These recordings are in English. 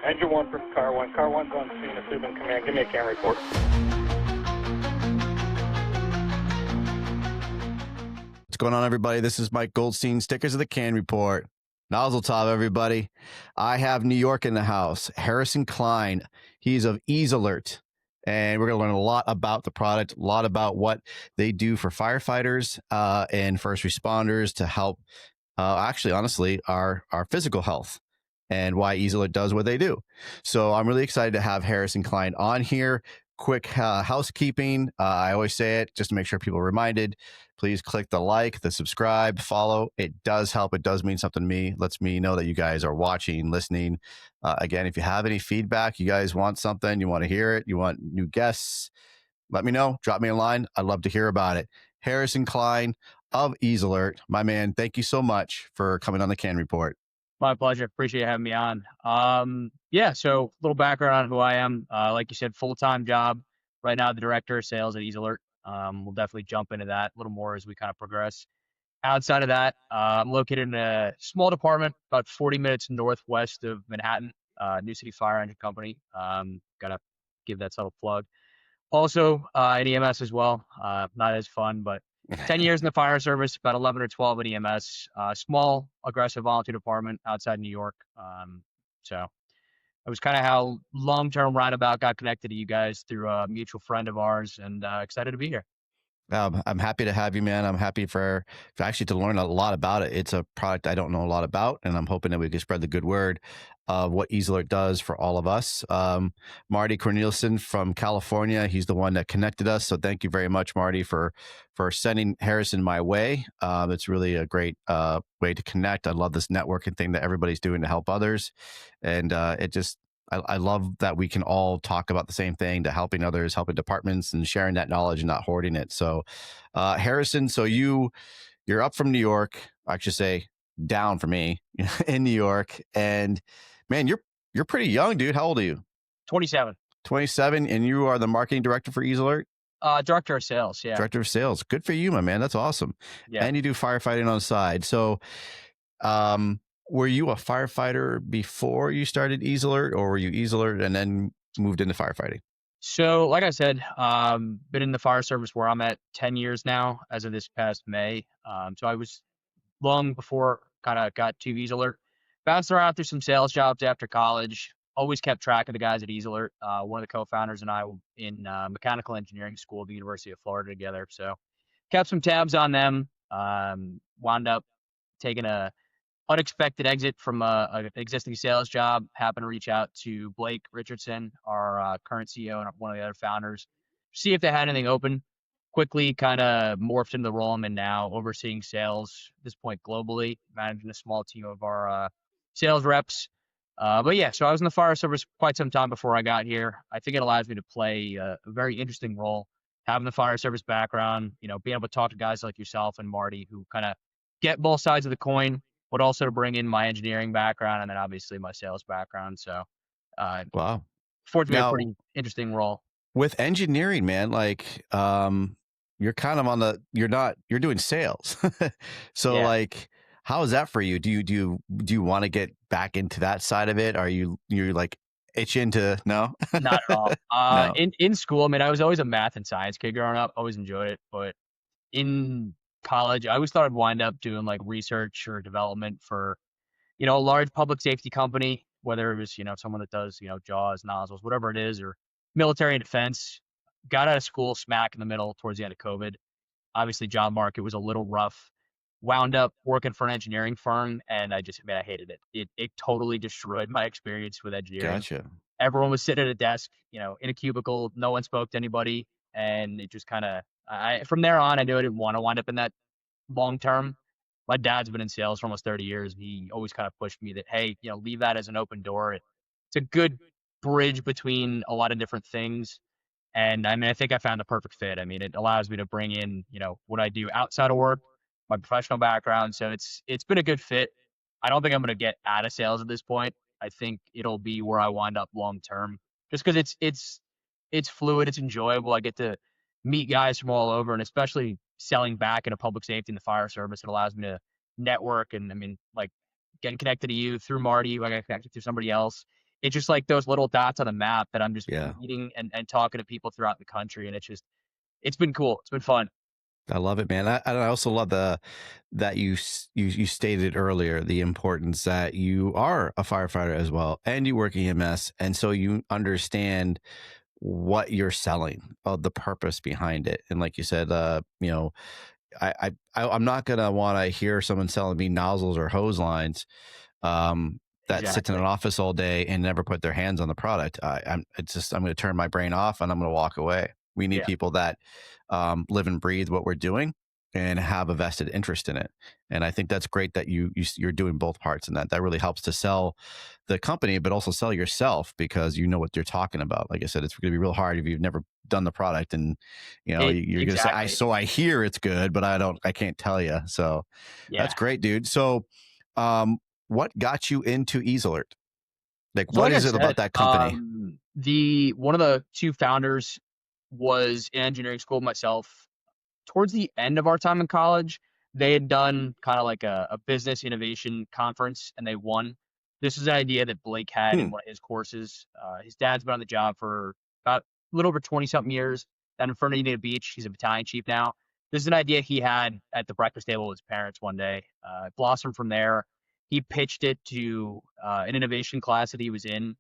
Engine 1 from Car 1. Car 1's on scene. Assuming command. Give me a CAN report. What's going on, everybody? This is Mike Goldstein, Stickers of the CAN Report. Nozzle top, everybody. I have New York in the house. Harrison Klein. He's of EaseAlert. And we're going to learn a lot about the product, a lot about what they do for firefighters and first responders to help, actually, honestly, our physical health and why EaseAlert does what they do. So I'm really excited to have Harrison Klein on here. Quick housekeeping. I always say it just to make sure people are reminded. Please click the like, the subscribe, follow. It does help. It does mean something to me. Lets me know that you guys are watching, listening. Again, if you have any feedback, you guys want something, you want to hear it, you want new guests, let me know. Drop me a line. I'd love to hear about it. Harrison Klein of EaseAlert. My man, thank you so much for coming on the CAN Report. My pleasure. Appreciate you having me on. So a little background on who I am. Like you said, full-time job. Right now, the director of sales at EaseAlert. We'll definitely jump into that a little more as we kind of progress. Outside of that, I'm located in a small department about 40 minutes northwest of Manhattan, New City Fire Engine Company. Gotta give that subtle plug. Also, in EMS as well. Not as fun, but 10 years in the fire service, about 11 or 12 in EMS, small, aggressive volunteer department outside New York. So it was kind of how long-term roundabout got connected to you guys through a mutual friend of ours, and excited to be here. I'm happy to have you, man. I'm happy for actually to learn a lot about it. It's a product I don't know a lot about, and I'm hoping that we can spread the good word of what EaseAlert does for all of us. Marty Cornelison from California, he's the one that connected us. So thank you very much, Marty, for sending Harrison my way. It's really a great way to connect. I love this networking thing that everybody's doing to help others, and I love that we can all talk about the same thing, to helping others, helping departments, and sharing that knowledge and not hoarding it. So, Harrison, so you're up from New York, I should say down from me in New York. And man, you're pretty young, dude. How old are you? 27. 27. And you are the marketing director for EaseAlert? Director of sales. Yeah. Director of sales. Good for you, my man. That's awesome. Yeah. And you do firefighting on the side. So, were you a firefighter before you started EaseAlert, or were you EaseAlert and then moved into firefighting? So, like I said, been in the fire service where I'm at 10 years now, as of this past May. So I was long before kind of got to EaseAlert. Bounced around through some sales jobs after college. Always kept track of the guys at EaseAlert. One of the co-founders and I were in mechanical engineering school at the University of Florida together. So kept some tabs on them. Wound up taking a unexpected exit from an existing sales job. Happened to reach out to Blake Richardson, our current CEO and one of the other founders, see if they had anything open. Quickly kind of morphed into the role I'm in now, overseeing sales at this point globally, managing a small team of our sales reps. But yeah, so I was in the fire service quite some time before I got here. I think it allows me to play a very interesting role, having the fire service background, being able to talk to guys like yourself and Marty who kind of get both sides of the coin, but also to bring in my engineering background and then obviously my sales background. So, Wow. Fortunately, a pretty interesting role. With engineering, man, like, you're kind of you're doing sales. So Yeah. like, how is that for you? Do you want to get back into that side of it? Are you're like itching to, no? Not at all. No. In school, I mean, I was always a math and science kid growing up, always enjoyed it, but in college, I always thought I'd wind up doing like research or development for, a large public safety company, whether it was, someone that does, jaws, nozzles, whatever it is, or military and defense. Got out of school smack in the middle towards the end of COVID. Obviously, job market was a little rough. Wound up working for an engineering firm, and I hated it. It totally destroyed my experience with engineering. Gotcha. Everyone was sitting at a desk, in a cubicle. No one spoke to anybody, and it just kind of. From there on, I knew I didn't want to wind up in that long term. My dad's been in sales for almost 30 years. And he always kind of pushed me that, hey, leave that as an open door. It's a good bridge between a lot of different things. And I mean, I think I found the perfect fit. I mean, it allows me to bring in, what I do outside of work, my professional background. So it's been a good fit. I don't think I'm going to get out of sales at this point. I think it'll be where I wind up long term, just because it's fluid, it's enjoyable. I get to meet guys from all over, and especially selling back into public safety and the fire service, it allows me to network. And I mean, like getting connected to you through Marty, I got connected through somebody else. it's just like those little dots on the map that I'm just Yeah. meeting and talking to people throughout the country. And it's been cool. It's been fun. I love it, man. I also love that you stated earlier the importance that you are a firefighter as well, and you work EMS, and so you understand what you're selling, the purpose behind it, and like you said, I'm not gonna want to hear someone selling me nozzles or hose lines, that sits in an Exactly. office all day and never put their hands on the product. I'm going to turn my brain off and I'm going to walk away. We need Yeah. people that live and breathe what we're doing and have a vested interest in it. And I think that's great that you're doing both parts, and that really helps to sell the company, but also sell yourself because you know what you're talking about. Like I said, it's going to be real hard if you've never done the product, and you're going to say, Exactly. I hear it's good, but I can't tell you. So Yeah. that's great, dude. So, what got you into EaseAlert? Like, So what like I is it said, about that company? the one of the two founders was in engineering school myself. Towards the end of our time in college, they had done kind of like a business innovation conference and they won. This is an idea that Blake had Hmm. in one of his courses. His dad's been on the job for about a little over 20 something years down in Fernandina Beach. He's a battalion chief now. This is an idea he had at the breakfast table with his parents one day. It blossomed from there. He pitched it to an innovation class that he was in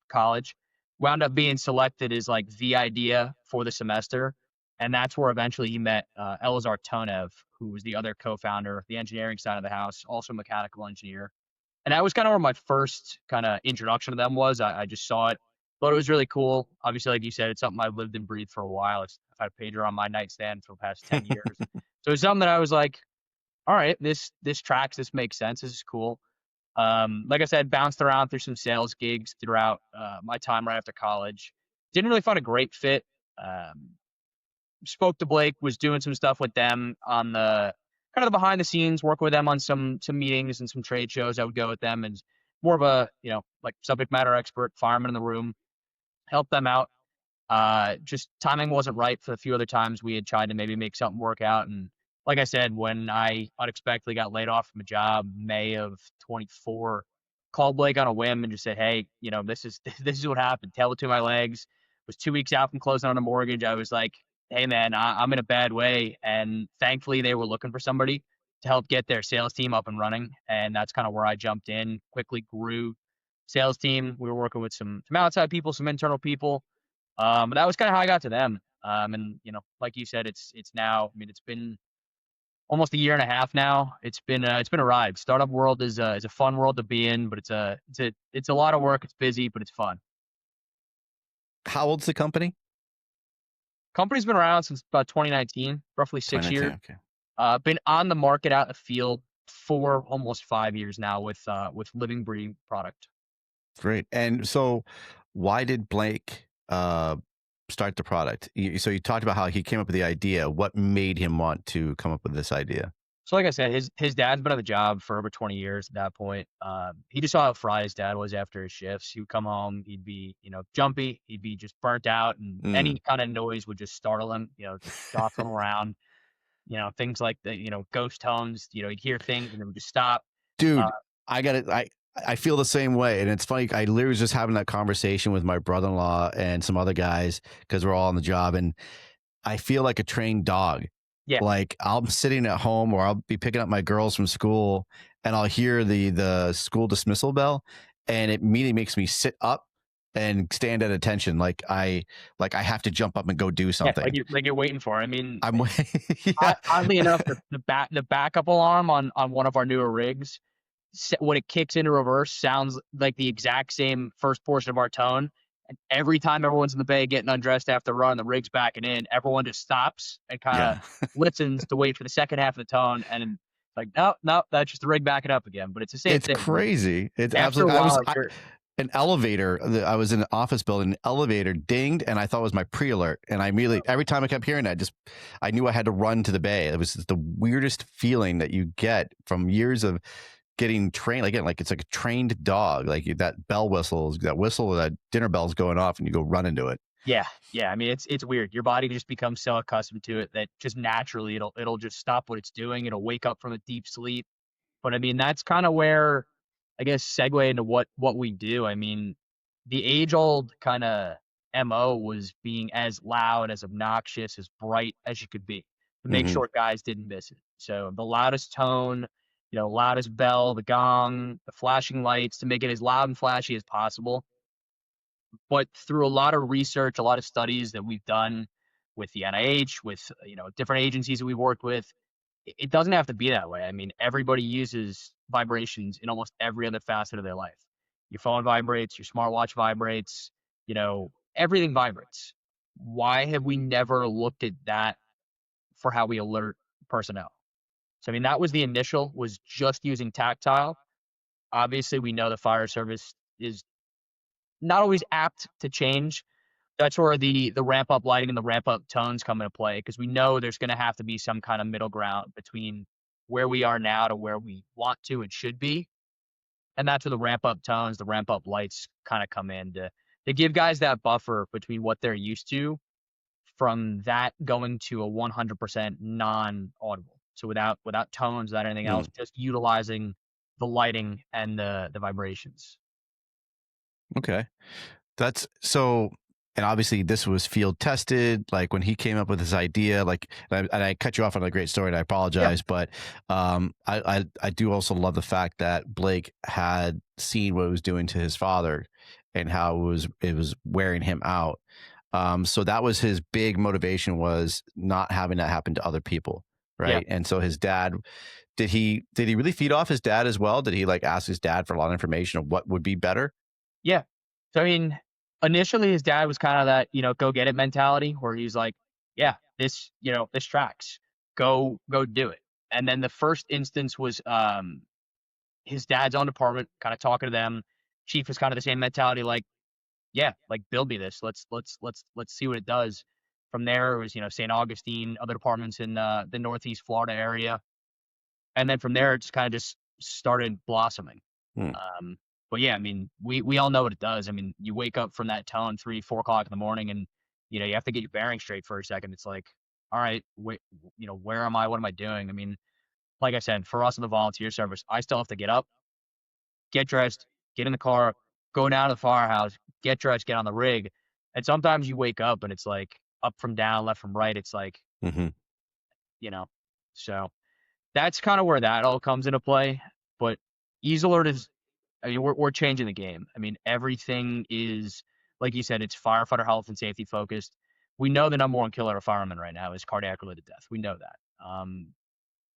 college. Wound up being selected as like the idea for the semester, and that's where eventually he met Elazar Tonev, who was the other co-founder, the engineering side of the house, also a mechanical engineer. And that was kind of where my first kind of introduction to them was. I just saw it, thought it was really cool. Obviously, like you said, it's something I've lived and breathed for a while. I've had a pager on my nightstand for the past 10 years. So it's something that I was like, all right, this tracks, this makes sense, this is cool. Like I said, bounced around through some sales gigs throughout my time right after college. Didn't really find a great fit. Um, Spoke to Blake, was doing some stuff with them on the kind of the behind the scenes, working with them on some meetings and some trade shows. I would go with them and more of a, like subject matter expert, fireman in the room, help them out. Just timing wasn't right for a few other times we had tried to maybe make something work out. And like I said, when I unexpectedly got laid off from a job, May of 24, called Blake on a whim and just said, "Hey, this is this is what happened. Tail between my legs. Was 2 weeks out from closing on a mortgage. I was like, hey man, I'm in a bad way." And thankfully, they were looking for somebody to help get their sales team up and running, and that's kind of where I jumped in. Quickly grew sales team. We were working with some outside people, some internal people, but that was kind of how I got to them. And like you said, it's now. I mean, it's been almost a year and a half now. It's been a ride. Startup world is a fun world to be in, but it's a lot of work. It's busy, but it's fun. How old's the company? Company's been around since about 2019, roughly 6 years. 2019. Okay. Been on the market out in the field for almost 5 years now with living breeding product. Great. And so, why did Blake start the product? So you talked about how he came up with the idea. What made him want to come up with this idea? So like I said, his dad's been on the job for over 20 years at that point. He just saw how fried his dad was after his shifts. He would come home, he'd be, jumpy, he'd be just burnt out, and any kind of noise would just startle him, jostle him around, things like the, ghost tones, he'd hear things and it would just stop. Dude, I got it. I feel the same way. And it's funny. I literally was just having that conversation with my brother-in-law and some other guys because we're all on the job. And I feel like a trained dog. Yeah. Like I'm sitting at home or I'll be picking up my girls from school and I'll hear the school dismissal bell and it immediately makes me sit up and stand at attention. Like I have to jump up and go do something. Yeah, like you're waiting for. I mean, I'm yeah. oddly enough, the backup alarm on one of our newer rigs, when it kicks into reverse, sounds like the exact same first portion of our tone. And every time everyone's in the bay getting undressed after run, the rig's backing in, everyone just stops and kind of listens to wait for the second half of the tone. And like, no, that's just the rig backing up again. But it's the same It's thing. crazy. It's After absolutely. a while, An elevator. I was in an office building. An elevator dinged, and I thought it was my pre-alert. And I immediately, every time I kept hearing that, I knew I had to run to the bay. It was the weirdest feeling that you get from years of getting trained. Again, like it's like a trained dog. Like that bell whistles, that whistle, that dinner bell's going off, and you go run into it. Yeah. I mean, it's weird. Your body just becomes so accustomed to it that just naturally it'll just stop what it's doing. It'll wake up from a deep sleep. But I mean, that's kind of where I guess, segue into what we do. I mean, the age-old kinda MO was being as loud, as obnoxious, as bright as you could be to make Hmm. sure guys didn't miss it. So, the loudest tone, loudest bell, the gong, the flashing lights to make it as loud and flashy as possible. But through a lot of research, a lot of studies that we've done with the NIH, with, different agencies that we've worked with, it doesn't have to be that way. I mean, everybody uses vibrations in almost every other facet of their life. Your phone vibrates, your smartwatch vibrates, everything vibrates. Why have we never looked at that for how we alert personnel? So, I mean, that was the initial, was just using tactile. Obviously, we know the fire service is not always apt to change. That's where the ramp up lighting and the ramp up tones come into play, because we know there's gonna have to be some kind of middle ground between where we are now to where we want to and should be, and that's where the ramp up tones, the ramp up lights kinda come in to give guys that buffer between what they're used to from that going to a 100% non-audible. So without tones, without anything else, just utilizing the lighting and the vibrations. Okay. That's so, and obviously this was field tested. Like when he came up with this idea, like, and I cut you off on a great story, and I Yeah. apologize, but I do also love the fact that Blake had seen what it was doing to his father, and how it was wearing him out. So that was his big motivation, was not having that happen to other people, Yeah. right? And so his dad, did he really feed off his dad as well? Did he like ask his dad for a lot of information of what would be better? Yeah. So, I mean, initially his dad was kind of that, go get it mentality where he's like, yeah, this tracks. Go do it. And then the first instance was his dad's own department, kind of talking to them. Chief was kind of the same mentality, like, yeah, like build me this. Let's see what it does. From there it was, St. Augustine, other departments in the Northeast Florida area. And then from there it just kind of just started blossoming. Hmm. Um, but yeah, I mean, we all know what it does. I mean, you wake up from that tone 3, 4 o'clock in the morning, and you have to get your bearings straight for a second. It's like, all right, wait, where am I? What am I doing? I mean, like I said, for us in the volunteer service, I still have to get up, get dressed, get in the car, go down to the firehouse, get dressed, get on the rig. And sometimes you wake up and it's like up from down, left from right. It's like, Hmm. you know, so that's kind of where that all comes into play. But EaseAlert is, I mean, we're changing the game. I mean, everything is, like you said, it's firefighter health and safety focused. We know the number one killer of firemen right now is cardiac related death. We know that.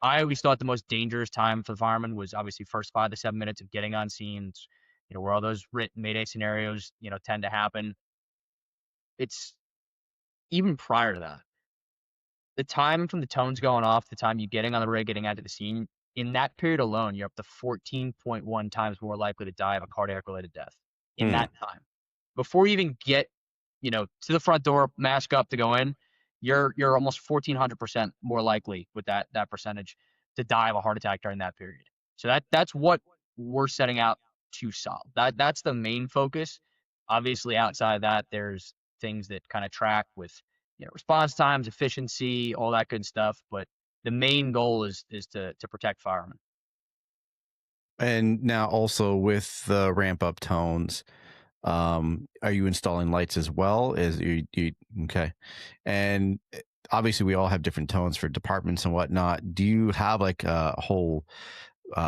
I always thought the most dangerous time for the firemen was obviously first 5 to 7 minutes of getting on scenes, where all those written mayday scenarios, tend to happen. It's even prior to that. The time from the tones going off, the time you getting on the rig, getting out to the scene, in that period alone, you're up to 14.1 times more likely to die of a cardiac related death in Hmm. that time. Before you even get, to the front door, mask up to go in, you're almost 1,400% more likely with that percentage to die of a heart attack during that period. So that's what we're setting out to solve. That's the main focus. Obviously, outside of that, there's things that kind of track with response times, efficiency, all that good stuff. But the main goal is to protect firemen. And now also with the ramp up tones, are you installing lights as well? Is you okay? And obviously, we all have different tones for departments and whatnot. Do you have like a whole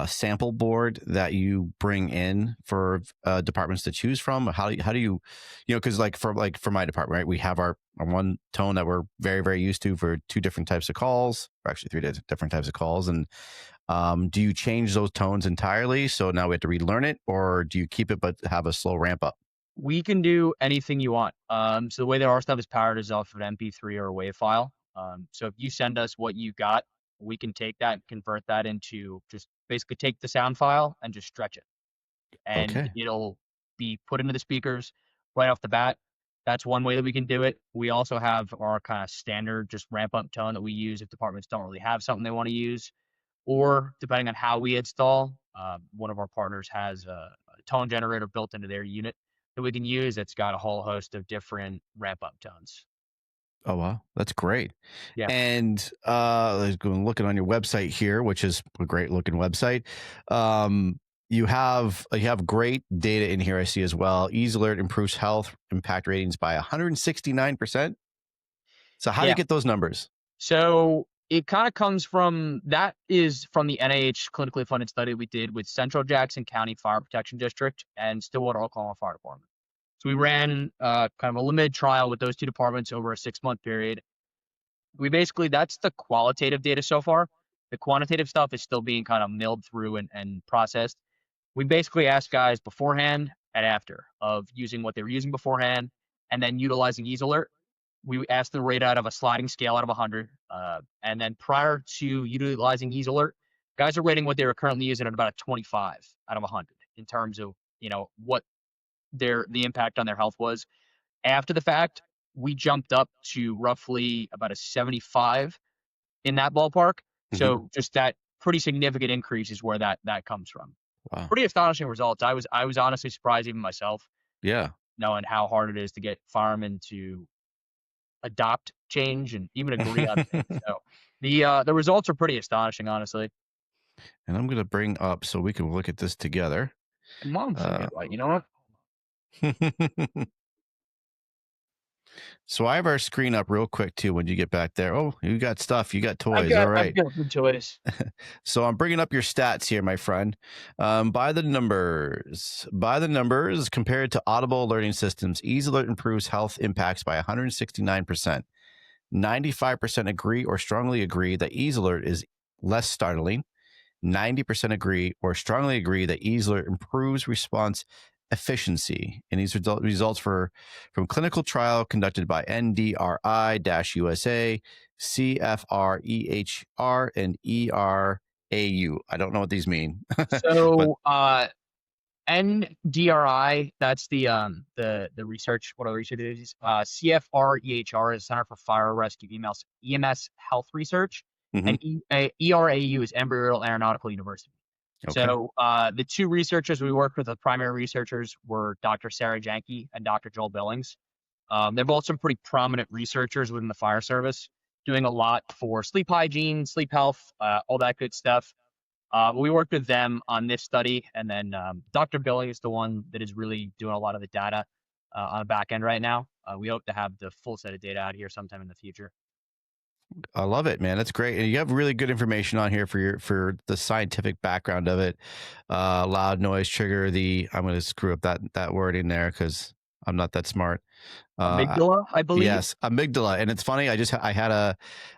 sample board that you bring in for departments to choose from? How do you, because like for my department, right, we have our one tone that we're very very used to for two different types of calls, or actually three different types of calls, and do you change those tones entirely? So now we have to relearn it, or do you keep it but have a slow ramp up? We can do anything you want. So the way that our stuff is powered is off of an MP3 or a WAV file. So if you send us what you got, we can take that and convert that into, just basically take the sound file and just stretch it, and Okay. it'll be put into the speakers right off the bat. That's one way that we can do it. We also have our kind of standard just ramp up tone that we use if departments don't really have something they want to use, or depending on how we install, one of our partners has a tone generator built into their unit that we can use that's got a whole host of different ramp up tones. Oh wow, that's great. Yeah. And let's go and looking on your website here, which is a great looking website. you have great data in here. I see as well. EaseAlert improves health impact ratings by 169%. So how do you Yeah. get those numbers? So it kind of comes from that is from the NIH clinically funded study we did with Central Jackson County Fire Protection District and Stillwater, Oklahoma Fire Department. So we ran kind of a limited trial with those two departments over a 6-month period. We basically that's the qualitative data so far. The quantitative stuff is still being kind of milled through and processed. We basically asked guys beforehand and after of using what they were using beforehand and then utilizing EaseAlert. We asked them to rate out of a sliding scale out of 100. And then prior to utilizing EaseAlert, guys are rating what they were currently using at about a 25 out of 100 in terms of, what the impact on their health was. After the fact, we jumped up to roughly about a 75 in that ballpark. Mhm. So just that pretty significant increase is where that comes from. Wow. Pretty astonishing results. I was honestly surprised even myself, Yeah. knowing how hard it is to get firemen to adopt change and even agree on things. So the results are pretty astonishing, honestly. And I'm going to bring up so we can look at this together. And mom's gonna Uh, get like, you know what? So I have our screen up real quick too when you get back there. Oh, you got stuff. You got I've toys. All got I've right. got good choice. So I'm bringing up your stats here, my friend. By the numbers, compared to audible alerting systems, EaseAlert improves health impacts by 169%. 95% agree or strongly agree that EaseAlert is less startling. 90% agree or strongly agree that EaseAlert improves response efficiency. And these results from clinical trial conducted by NDRI-USA, CFREHR, and ERAU. I don't know what these mean, but So NDRI, that's the research. What are the research is? CFREHR is Center for Fire Rescue EMS Health Research, and mhm. ERAU is Embry-Riddle Aeronautical University. Okay. So the two researchers we worked with, the primary researchers, were Dr. Sarah Janke and Dr. Joel Billings. They're both some pretty prominent researchers within the fire service, doing a lot for sleep hygiene, sleep health, all that good stuff. We worked with them on this study, and then Dr. Billy is the one that is really doing a lot of the data on the back end right now. We hope to have the full set of data out here sometime in the future. I love it, man. That's great. And you have really good information on here for the scientific background of it. Loud noise trigger. I'm going to screw up that word in there because I'm not that smart. Amygdala, I believe. Yes, amygdala. And it's funny. I had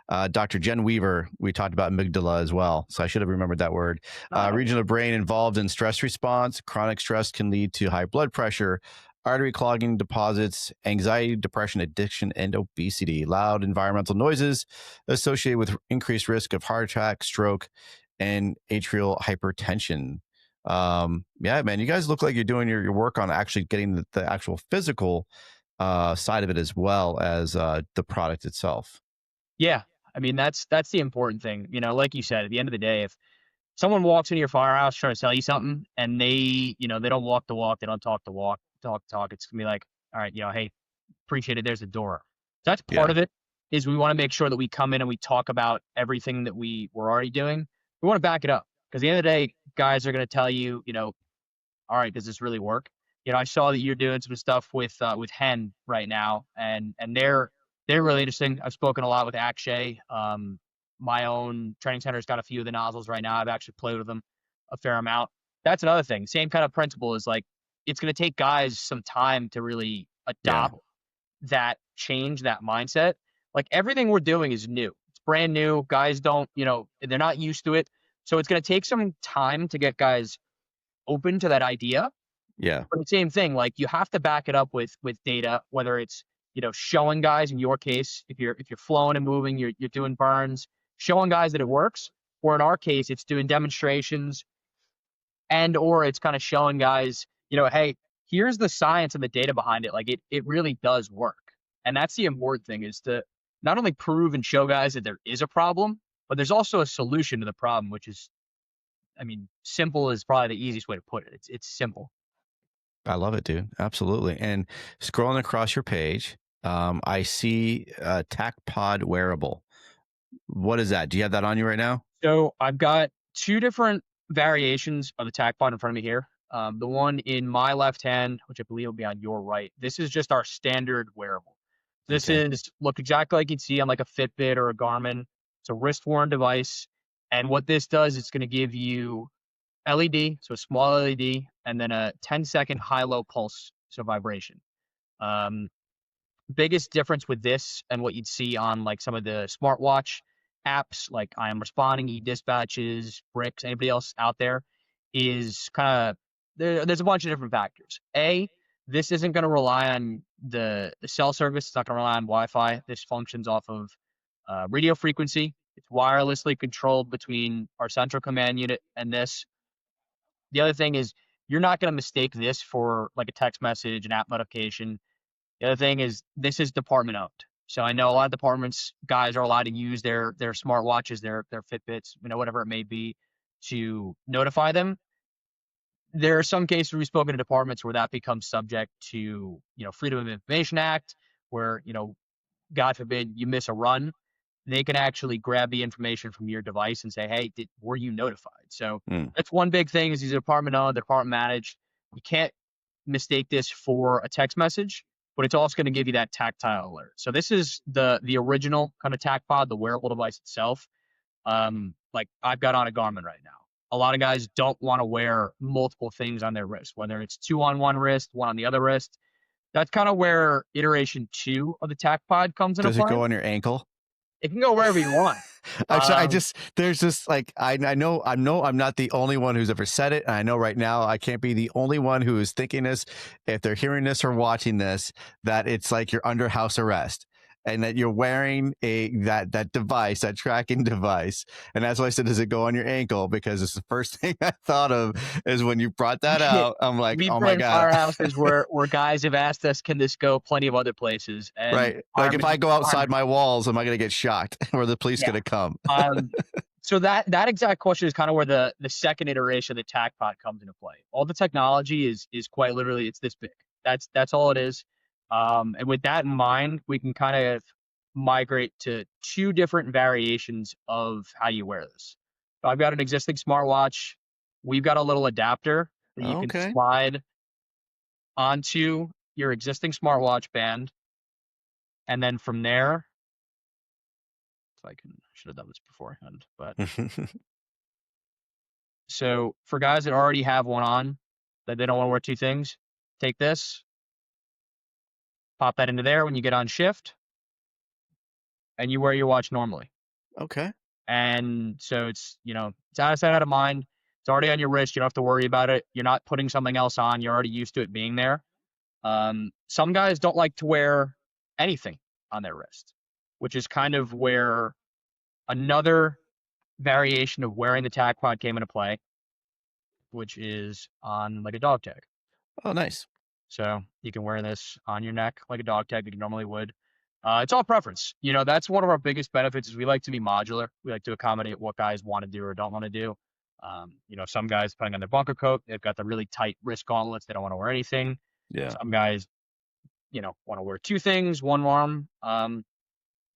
a Dr. Jen Weaver. We talked about amygdala as well, so I should have remembered that word. Nice. Region of the brain involved in stress response. Chronic stress can lead to high blood pressure, artery clogging deposits, anxiety, depression, addiction, and obesity. Loud environmental noises associated with increased risk of heart attack, stroke, and atrial hypertension. Yeah, man, you guys look like you're doing your work on actually getting the actual physical side of it as well as the product itself. Yeah, I mean that's the important thing. Like you said, at the end of the day, if someone walks into your firehouse trying to sell you something and they don't walk the walk, they don't talk the walk, talk the talk, it's gonna be like, all right, hey, appreciate it. There's a door. So that's part Yeah, of it. Is we want to make sure that we come in and we talk about everything that we're already doing. We want to back it up because at the end of the day, guys are going to tell you, all right, does this really work? I saw that you're doing some stuff with Hen right now, and they're really interesting. I've spoken a lot with Akshay. My own training center's got a few of the nozzles right now. I've actually played with them a fair amount. That's another thing. Same kind of principle is like it's going to take guys some time to really yeah, adopt that change, that mindset. Like everything we're doing is new. It's brand new. Guys don't, they're not used to it. So it's going to take some time to get guys open to that idea. yeah, But the same thing, like you have to back it up with data, whether it's, showing guys in your case, if you're flowing and moving, you're doing burns, showing guys that it works, or in our case, it's doing demonstrations and or it's kind of showing guys, hey, here's the science and the data behind it. Like it really does work. And that's the important thing is to not only prove and show guys that there is a problem, but there's also a solution to the problem, which is, I mean, simple is probably the easiest way to put it. It's simple. I love it, dude. Absolutely. And scrolling across your page, I see TacPod wearable. What is that? Do you have that on you right now? So I've got two different variations of the TacPod in front of me here. The one in my left hand, which I believe will be on your right, this is just our standard wearable. This Okay. is look exactly like you'd see on like a Fitbit or a Garmin. It's a wrist-worn device, and what this does, it's going to give you LED, so a small LED, and then a 10-second high-low pulse, so vibration. Biggest difference with this and what you'd see on like some of the smartwatch apps like I Am Responding, eDispatches, Bricks, anybody else out there is kind of there's a bunch of different factors. This isn't going to rely on the cell service. It's not going to rely on Wi-Fi. This functions off of radio frequency. It's wirelessly controlled between our central command unit and this. The other thing is you're not going to mistake this for like a text message, an app notification. The other thing is this is department owned. So I know a lot of departments, guys are allowed to use their smartwatches, their Fitbits, whatever it may be, to notify them. There are some cases we've spoken to departments where that becomes subject to, Freedom of Information Act, where, God forbid you miss a run, they can actually grab the information from your device and say, hey, were you notified? So that's one big thing is these are department owned, department managed. You can't mistake this for a text message, but it's also going to give you that tactile alert. So this is the original kind of TacPod, the wearable device itself. Like I've got on a Garmin right now. A lot of guys don't want to wear multiple things on their wrist, whether it's 2 on one wrist, 1 on the other wrist. That's kind of where iteration 2 of the TacPod comes into play. Does it go on your ankle? It can go wherever you want. Actually, there's just like, I know I'm not the only one who's ever said it. And I know right now I can't be the only one who is thinking this, if they're hearing this or watching this, that it's like you're under house arrest and that you're wearing that device, that tracking device. And that's why I said, does it go on your ankle? Because it's the first thing I thought of is when you brought that out. I'm like, oh my God. Firehouses where guys have asked us, can this go plenty of other places? And right. Like if I go outside my walls, am I going to get shocked? Or are the police going to come? So that exact question is kind of where the second iteration of the TacPod comes into play. All the technology is quite literally, it's this big. That's all it is. And with that in mind, we can kind of migrate to 2 different variations of how you wear this. So I've got an existing smartwatch. We've got a little adapter that you can slide onto your existing smartwatch band. And then from there, I should have done this beforehand, but so for guys that already have one on, that they don't want to wear 2 things, take this, pop that into there when you get on shift, and you wear your watch normally. Okay. And so it's, it's out of sight, out of mind. It's already on your wrist. You don't have to worry about it. You're not putting something else on. You're already used to it being there. Some guys don't like to wear anything on their wrist, which is kind of where another variation of wearing the TacPod came into play, which is on like a dog tag. Oh, nice. So you can wear this on your neck like a dog tag that you normally would. It's all preference. That's one of our biggest benefits is we like to be modular. We like to accommodate what guys want to do or don't want to do. Some guys, depending on their bunker coat, they've got the really tight wrist gauntlets. They don't want to wear anything. Yeah. Some guys, want to wear 2 things, one arm.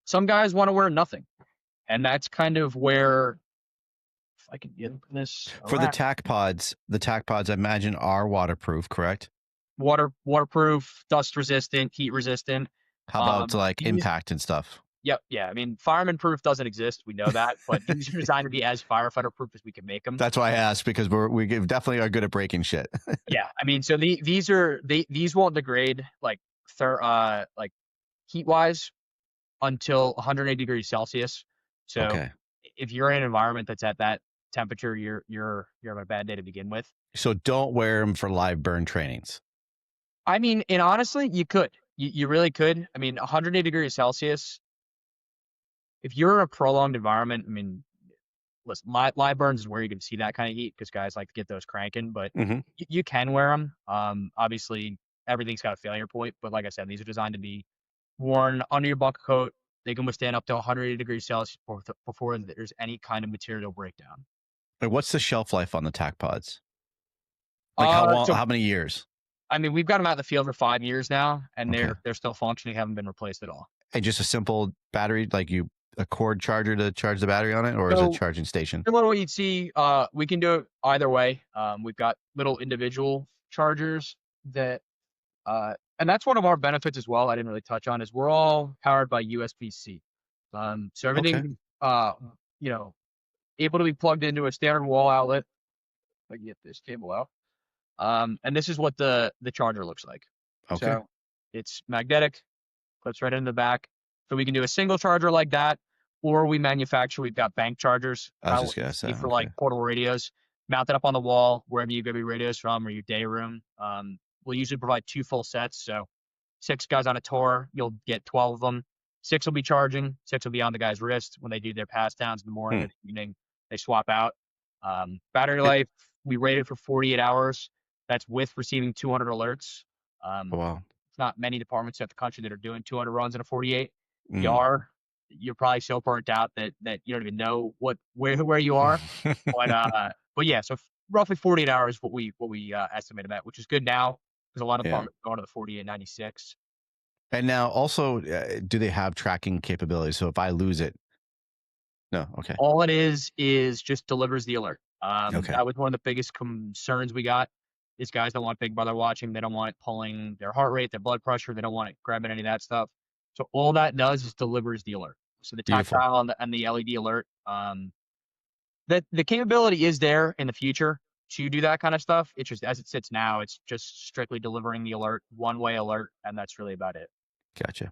Some guys want to wear nothing. And that's kind of where, if I can get this. For the TacPods, I imagine are waterproof, correct? Waterproof, dust resistant, heat resistant. How about like impact and stuff? Yep. Yeah. I mean, fireman proof doesn't exist. We know that, but these are designed to be as firefighter proof as we can make them. That's why I asked, because we definitely are good at breaking shit. Yeah. I mean, so these won't degrade like heat wise until 180 degrees Celsius. So if you're in an environment that's at that temperature, you're having a bad day to begin with. So don't wear them for live burn trainings. I mean, and honestly, you could. You really could. I mean, 180 degrees Celsius, if you're in a prolonged environment, I mean, listen, live burns is where you can see that kind of heat because guys like to get those cranking, but you can wear them. Obviously, everything's got a failure point, but like I said, these are designed to be worn under your bunker coat. They can withstand up to 180 degrees Celsius before there's any kind of material breakdown. What's the shelf life on the TacPods? Like how many years? I mean, we've got them out in the field for 5 years now, and they're still functioning, haven't been replaced at all. And just a simple battery, like you a cord charger to charge the battery on it, or is it a charging station? Similar to what you'd see, we can do it either way. We've got little individual chargers that, and that's one of our benefits as well. I didn't really touch on is we're all powered by USB-C. So everything, you know, able to be plugged into a standard wall outlet. If I can get this cable out. And this is what the charger looks like. Okay. So it's magnetic, clips right into the back. So we can do a single charger like that, or we've got bank chargers. I was just gonna say, for like portable radios, mount it up on the wall wherever you get your radios from or your day room. We'll usually provide 2 full sets. So 6 guys on a tour, you'll get 12 of them. 6 will be charging, 6 will be on the guy's wrist when they do their pass downs in the morning or the evening. They swap out. Battery life, we rate it for 48 hours. That's with receiving 200 alerts. Wow. It's not many departments at the country that are doing 200 runs in a 48. You're probably so burnt out that you don't even know where you are. But yeah, so roughly 48 hours what we estimate them at, which is good now because a lot of departments go to the 48, 96. And now also, do they have tracking capabilities? So if I lose it, no, okay. All it is just delivers the alert. That was one of the biggest concerns we got. These guys don't want Big Brother watching. They don't want it pulling their heart rate, their blood pressure. They don't want it grabbing any of that stuff. So all that does is delivers the alert. So the tactile and the LED alert, that the capability is there in the future to do that kind of stuff. It's just as it sits now, it's just strictly delivering the alert, one-way alert, and that's really about it. Gotcha.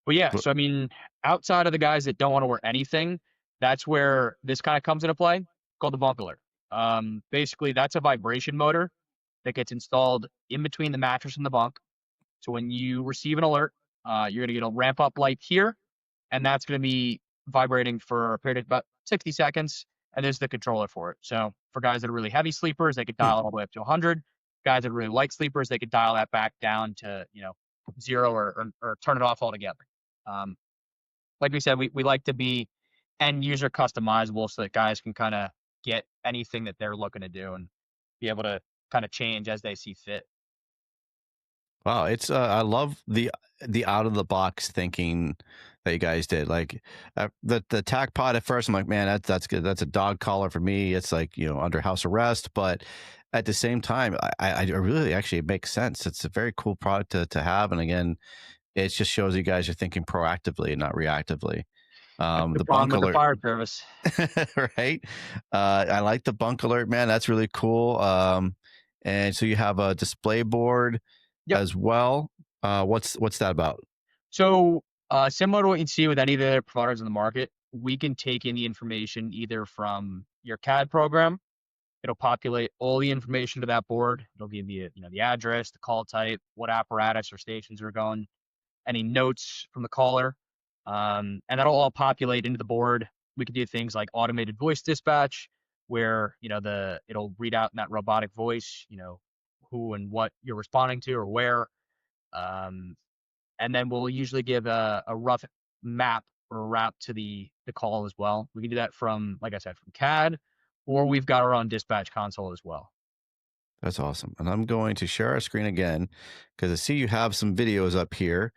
But yeah, so I mean, outside of the guys that don't want to wear anything, that's where this kind of comes into play, called the Bunk Alert. Basically, that's a vibration motor that gets installed in between the mattress and the bunk. So when you receive an alert, you're going to get a ramp up light here, and that's going to be vibrating for a period of about 60 seconds, and there's the controller for it. So for guys that are really heavy sleepers, they could dial it all the way up to 100. Guys that are really light sleepers, they could dial that back down to 0 or turn it off altogether. Like we said, we like to be end user customizable so that guys can kind of get anything that they're looking to do and be able to kind of change as they see fit. Wow, it's I love the out of the box thinking that you guys did. Like the TacPod at first, I'm like, man, that's good. That's a dog collar for me. It's like under house arrest, but at the same time, I really actually it makes sense. It's a very cool product to have, and again, it just shows you guys are thinking proactively and not reactively. The Bunk Alert, the fire service, right? I like the Bunk Alert, man. That's really cool. And so you have a display board as well. What's that about? So similar to what you'd see with any of the providers in the market, we can take in the information either from your CAD program. It'll populate all the information to that board. It'll give you, the address, the call type, what apparatus or stations are going, any notes from the caller, and that'll all populate into the board. We can do things like automated voice dispatch, where it'll read out in that robotic voice, who and what you're responding to or where, and then we'll usually give a rough map or a route to the call as well. We can do that from, like I said, from CAD, or we've got our own dispatch console as well. That's awesome. And I'm going to share our screen again because I see you have some videos up here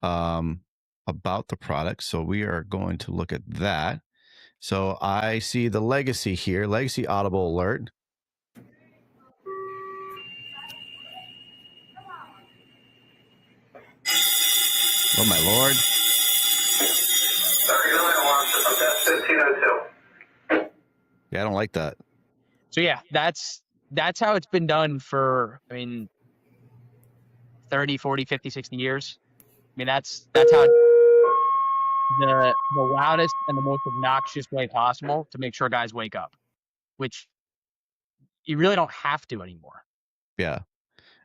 about the product. So we are going to look at that. So I see the Legacy here, Legacy Audible Alert. Oh my Lord. Yeah, I don't like that. So yeah, that's how it's been done for 30, 40, 50, 60 years. That's how the loudest and the most obnoxious way possible to make sure guys wake up, which you really don't have to anymore. Yeah.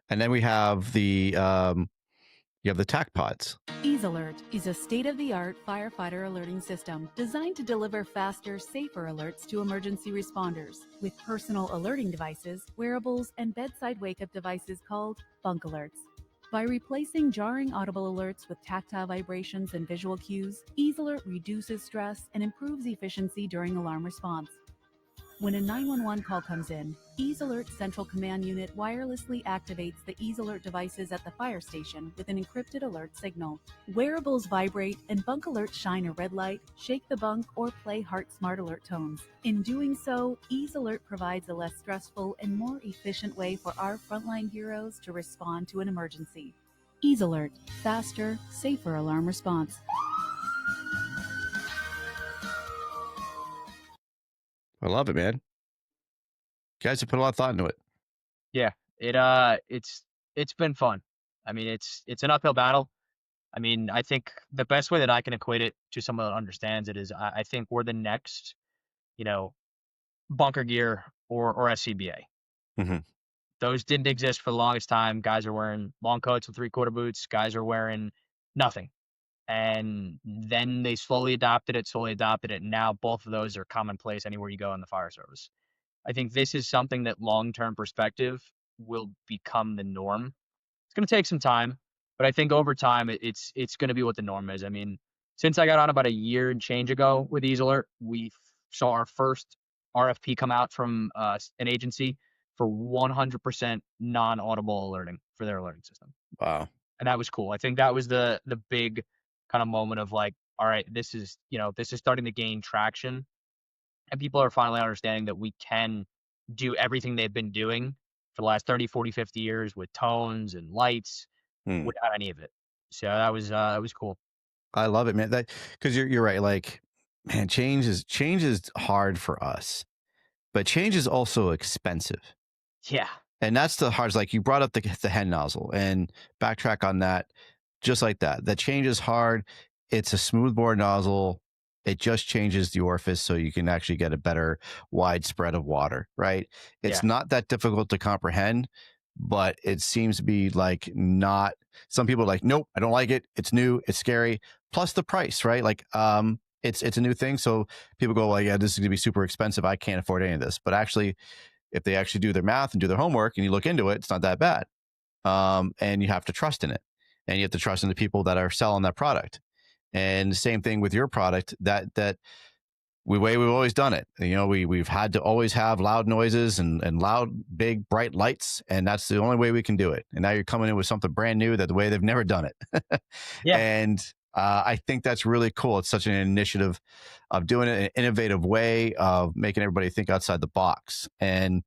And then we have the you have the TacPods. EaseAlert is a state-of-the-art firefighter alerting system designed to deliver faster, safer alerts to emergency responders with personal alerting devices, wearables, and bedside wake-up devices called Bunk Alerts. By replacing jarring audible alerts with tactile vibrations and visual cues, EaseAlert reduces stress and improves efficiency during alarm response. When a 911 call comes in, EaseAlert Central Command Unit wirelessly activates the EaseAlert devices at the fire station with an encrypted alert signal. Wearables vibrate and bunk alerts shine a red light, shake the bunk, or play Heart Smart Alert tones. In doing so, EaseAlert provides a less stressful and more efficient way for our frontline heroes to respond to an emergency. EaseAlert, faster, safer alarm response. I love it, man. You guys have put a lot of thought into it. Yeah, it's been fun. I mean, it's an uphill battle. I mean, I think the best way that I can equate it to someone that understands it is I think we're the next, bunker gear or SCBA. Mhm. Those didn't exist for the longest time. Guys are wearing long coats with 3/4 boots. Guys are wearing nothing. And then they slowly adopted it. And now both of those are commonplace anywhere you go in the fire service. I think this is something that long-term perspective will become the norm. It's going to take some time, but I think over time it's going to be what the norm is. I mean, since I got on about a year and change ago with EaseAlert, we saw our first RFP come out from an agency for 100% non-audible alerting for their alerting system. Wow. And that was cool. I think that was the big kind of moment of like, all right, this is starting to gain traction, and people are finally understanding that we can do everything they've been doing for the last 30, 40, 50 years with tones and lights without any of it. So that was cool. I love it, man. Because you're right. Like, man, change is hard for us, but change is also expensive. Yeah. And that's the hard. Like you brought up the head nozzle, and backtrack on that, just like that. That change is hard. It's a smoothbore nozzle. It just changes the orifice so you can actually get a better wide spread of water, right? It's not that difficult to comprehend, but it seems to be like not. Some people are like, nope, I don't like it. It's new. It's scary. Plus the price, right? Like, it's a new thing. So people go, well, yeah, this is going to be super expensive. I can't afford any of this. But actually, if they actually do their math and do their homework and you look into it, it's not that bad. And you have to trust in it, and you have to trust in the people that are selling that product. And the same thing with your product, that we've always done it. We've had to always have loud noises and loud, big, bright lights, and that's the only way we can do it. And now you're coming in with something brand new, that the way they've never done it. Yeah. And I think that's really cool. It's such an initiative of doing it in an innovative way of making everybody think outside the box. And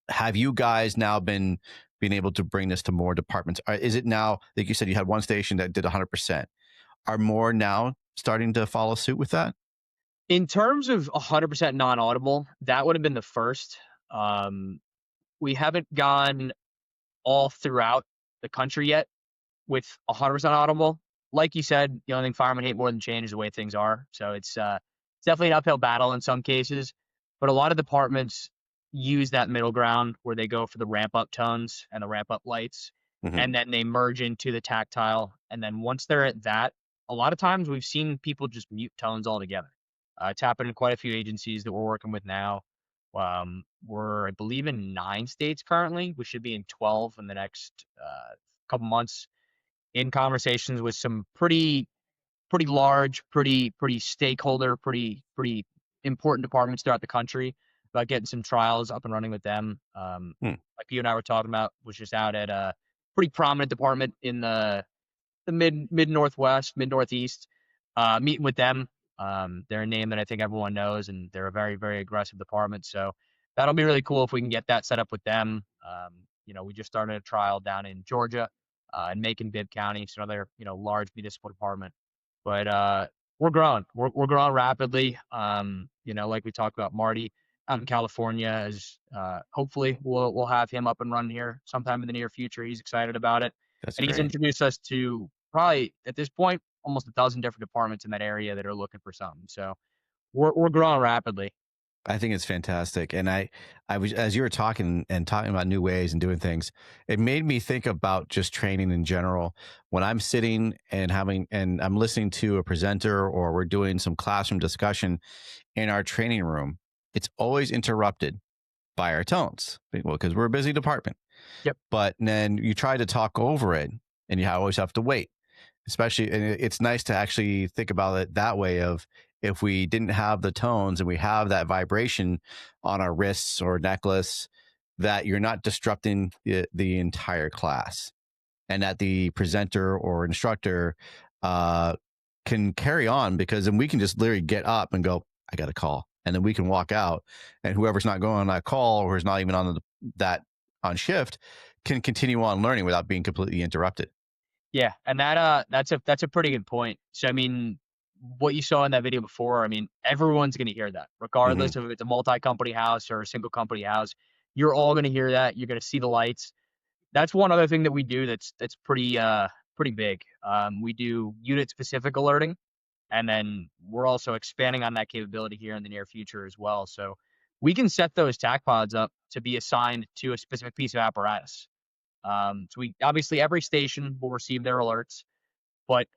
have you guys now been able to bring this to more departments? Is it now, like you said, you had one station that did 100%. Are more now starting to follow suit with that? In terms of 100% non-audible, that would have been the first. We haven't gone all throughout the country yet with 100% audible. Like you said, the only thing firemen hate more than change is the way things are. So it's definitely an uphill battle in some cases. But a lot of departments use that middle ground where they go for the ramp-up tones and the ramp-up lights, and then they merge into the tactile. And then once they're at that, a lot of times we've seen people just mute tones altogether. It's happened in quite a few agencies that we're working with now. We're, I believe, in 9 states currently. We should be in 12 in the next couple months, in conversations with some pretty large, pretty stakeholder, pretty important departments throughout the country about getting some trials up and running with them. Like you and I were talking about, was just out at a pretty prominent department in the mid northwest, mid northeast, meeting with them. They're a name that I think everyone knows, and they're a very, very aggressive department. So that'll be really cool if we can get that set up with them. We just started a trial down in Georgia, in Macon-Bibb County. It's another, large municipal department. But we're growing. We're growing rapidly. Like we talked about, Marty out in California is hopefully we'll have him up and running here sometime in the near future. He's excited about it. That's and great. He's introduced us to probably at this point almost a dozen different departments in that area that are looking for something. So we're growing rapidly. I think it's fantastic. And I was, as you were talking about new ways and doing things, it made me think about just training in general. When I'm sitting and I'm listening to a presenter, or we're doing some classroom discussion in our training room, it's always interrupted by our tones. Well, because we're a busy department. Yep. But then you try to talk over it, and you always have to wait. Especially, and it's nice to actually think about it that way of, if we didn't have the tones and we have that vibration on our wrists or necklace, that you're not disrupting the entire class, and that the presenter or instructor can carry on, because then we can just literally get up and go, I got a call. And then we can walk out, and whoever's not going on that call or who's not even on that on shift can continue on learning without being completely interrupted. Yeah, and that's a pretty good point. So I mean, what you saw in that video before, I mean, everyone's going to hear that, regardless of if it's a multi-company house or a single company house. You're all going to hear that. You're going to see the lights. That's one other thing that we do that's pretty big. We do unit specific alerting, and then we're also expanding on that capability here in the near future as well. So we can set those TacPods up to be assigned to a specific piece of apparatus. So we obviously, every station will receive their alerts, but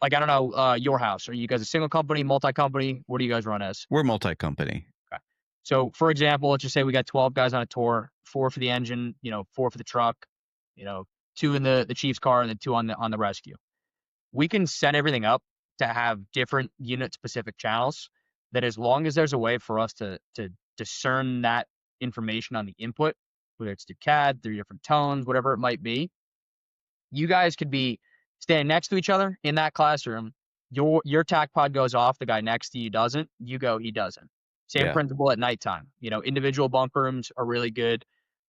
like, I don't know, your house, are you guys a single company, multi-company? What do you guys run as? We're multi-company. Okay. So for example, let's just say we got 12 guys on a tour, 4 for the engine, 4 for the truck, 2 in the chief's car, and then 2 on the rescue. We can set everything up to have different unit specific channels, that as long as there's a way for us to discern that information on the input, whether it's through CAD, through different tones, whatever it might be, you guys could be standing next to each other in that classroom. Your TacPod goes off, the guy next to you doesn't. You go, he doesn't. Same principle at nighttime. Individual bunk rooms are really good.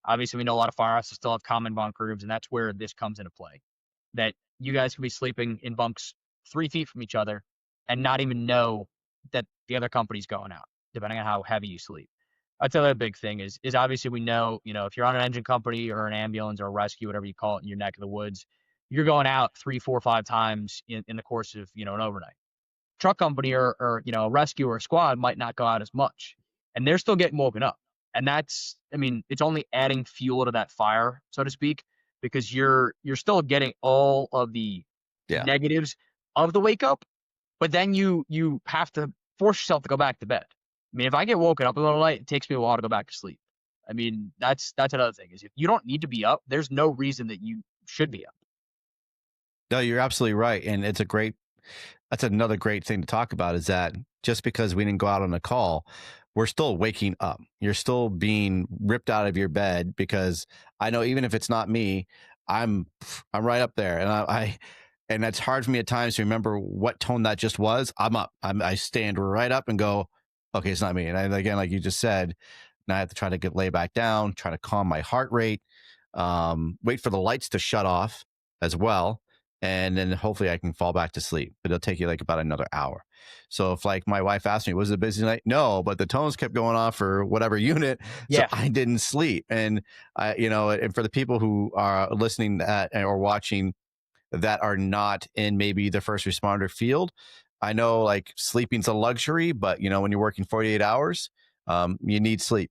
Obviously, we know a lot of firehouses still have common bunk rooms, and that's where this comes into play. That you guys could be sleeping in bunks 3 feet from each other and not even know that the other company's going out, depending on how heavy you sleep. That's the other big thing is obviously we know, if you're on an engine company or an ambulance or a rescue, whatever you call it, in your neck of the woods, you're going out 3, 4, 5 times in the course of, an overnight. Truck company or a rescue or a squad might not go out as much, and they're still getting woken up. And that's, it's only adding fuel to that fire, so to speak, because you're still getting all of the negatives of the wake up, but then you have to force yourself to go back to bed. If I get woken up in the middle of the night, it takes me a while to go back to sleep. That's another thing, is if you don't need to be up, there's no reason that you should be up. No, you're absolutely right. And that's another great thing to talk about, is that just because we didn't go out on a call, we're still waking up. You're still being ripped out of your bed, because I know even if it's not me, I'm right up there. And and that's hard for me at times to remember what tone that just was. I'm up. I stand right up and go, okay, it's not me. And again, like you just said, now I have to try to lay back down, try to calm my heart rate, wait for the lights to shut off as well. And then hopefully I can fall back to sleep, but it'll take you like about another hour. So if like my wife asked me, was it a busy night? No, but the tones kept going off for whatever unit. So I didn't sleep. And and for the people who are listening or watching that are not in maybe the first responder field, I know like sleeping's a luxury, but when you're working 48 hours, you need sleep.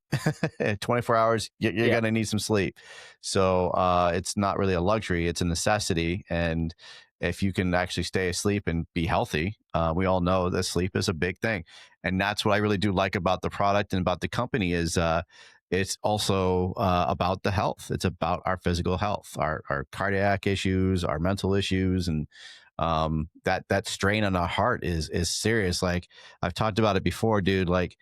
24 hours, you're going to need some sleep. So it's not really a luxury, it's a necessity. And if you can actually stay asleep and be healthy, we all know that sleep is a big thing. And that's what I really do like about the product and about the company, is it's also about the health. It's about our physical health, our cardiac issues, our mental issues. And that strain on our heart is serious. Like I've talked about it before, dude, like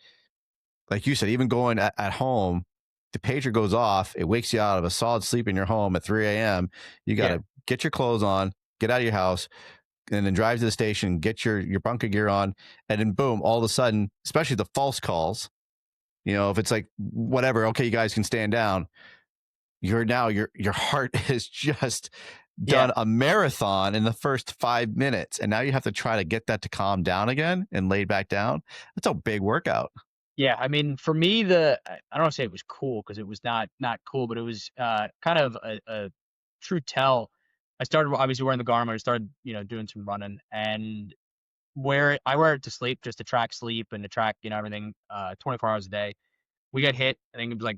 you said, even going at home, the pager goes off, it wakes you out of a solid sleep in your home at 3 a.m. You got to get your clothes on, get out of your house, and then drive to the station, get your bunker gear on, and then boom, all of a sudden, especially the false calls, if it's like, whatever, okay, you guys can stand down, your heart has just done a marathon in the first 5 minutes, and now you have to try to get that to calm down again and lay back down. That's a big workout. Yeah, for me, I don't want to say it was cool, because it was not cool, but it was kind of a true tell. I started obviously wearing the Garmin. I started doing some running, and I wear it to sleep, just to track sleep and to track everything 24 hours a day. We got hit, I think it was like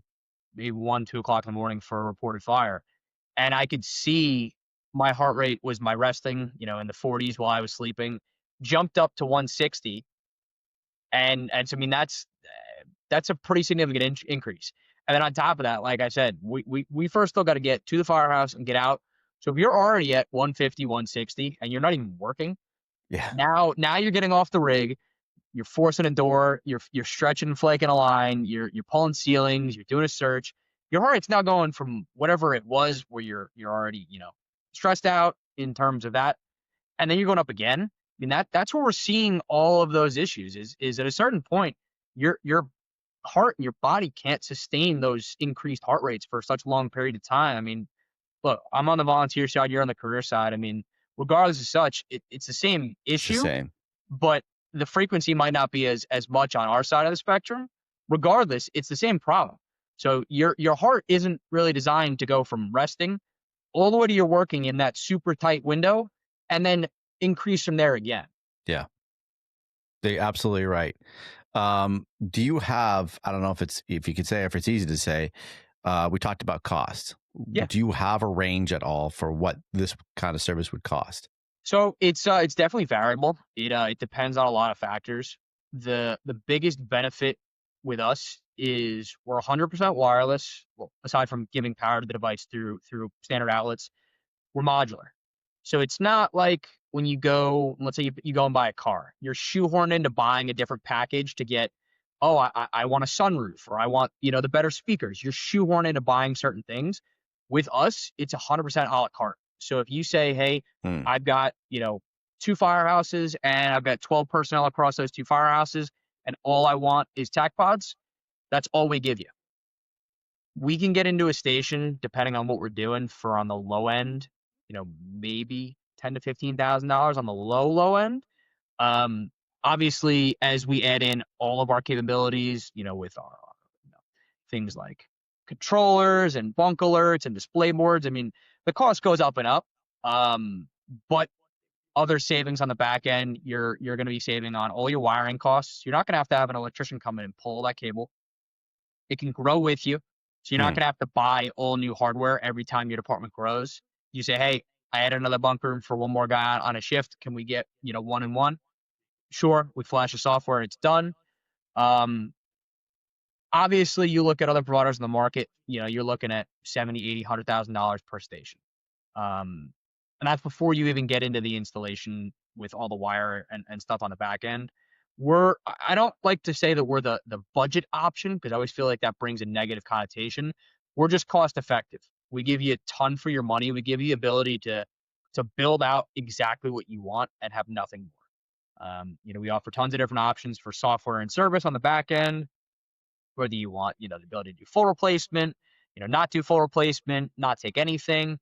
maybe 1, 2 o'clock in the morning for a reported fire, and I could see my heart rate was my resting in the 40s while I was sleeping, jumped up to 160. And so, that's a pretty significant increase. And then on top of that, like I said, we first still got to get to the firehouse and get out. So if you're already at 150, 160, and you're not even working, now you're getting off the rig, you're forcing a door, you're stretching and flaking a line, you're pulling ceilings, you're doing a search. Your heart rate's now going from whatever it was where you're already, stressed out in terms of that, and then you're going up again. I mean, that's where we're seeing all of those issues is at a certain point, your heart and your body can't sustain those increased heart rates for such a long period of time. I mean, look, I'm on the volunteer side, you're on the career side. I mean, regardless of such, it's the same It's the issue, same. but the frequency might not be as much on our side of the spectrum. Regardless, it's the same problem. So your heart isn't really designed to go from resting all the way to you're working in that super tight window and then increase from there again. Yeah, they're absolutely right. Do you have, I don't know if you could say, if it's easy to say, we talked about cost. Yeah. Do you have a range at all for what this kind of service would cost? So it's definitely variable. It depends on a lot of factors. The biggest benefit with us is we're 100% wireless. Well, aside from giving power to the device through standard outlets, we're modular. So it's not like when you go, let's say you go and buy a car, you're shoehorned into buying a different package to get, oh, I want a sunroof, or I want, the better speakers. You're shoehorned into buying certain things. With us, it's 100% a la carte. So if you say, hey, I've got, 2 firehouses and I've got 12 personnel across those 2 firehouses, and all I want is TacPods, that's all we give you. We can get into a station, depending on what we're doing, for on the low end, maybe $10,000 to $15,000 on the low end. Obviously, as we add in all of our capabilities, with our things like controllers and bunk alerts and display boards, I mean, the cost goes up and up. But other savings on the back end, you're going to be saving on all your wiring costs. You're not going to have an electrician come in and pull that cable. It can grow with you. So you're not going to have to buy all new hardware every time your department grows. You say, hey, I added another bunk room for one more guy on a shift. Can we get, 1 and 1? Sure. We flash the software. It's done. Obviously, you look at other providers in the market, you're looking at $70,000, $80,000, $100,000 per station. And that's before you even get into the installation with all the wire and stuff on the back end. I don't like to say that we're the budget option, because I always feel like that brings a negative connotation. We're just cost effective. We give you a ton for your money. We give you the ability to build out exactly what you want and have nothing more. We offer tons of different options for software and service on the back end, whether you want, the ability to do full replacement, not do full replacement, not take anything.